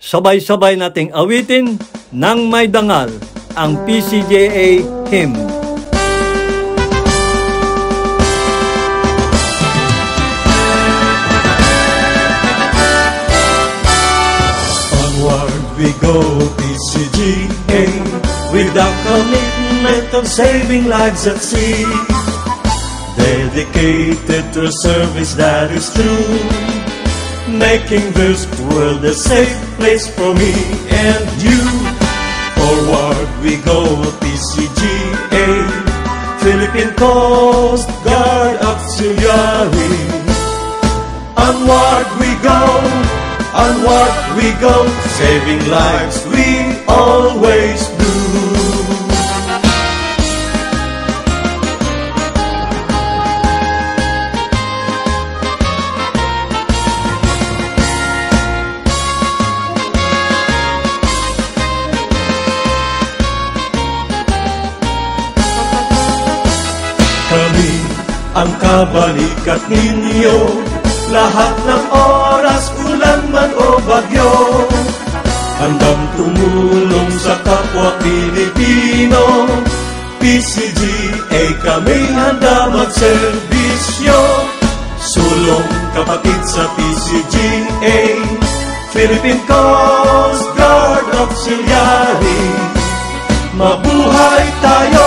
sabay-sabay nating awitin ng may dangal ang PCGA hymn. Onward we go, PCGA, with the commitment of saving lives at sea, dedicated to a service that is true, making this world a safe place for me and you. Forward we go, PCGA, Philippine Coast Guard Auxiliary. Onward we go, saving lives we always do. Kami ang kabalikat ninyo, lahat ng oras, ulan man o bagyo, handang tumulong sa kapwa Pilipino. PCGA kami handa magserbisyo, sulong kapatid sa PCGA, Philippine Coast Guard Auxiliary. Mabuhay tayo!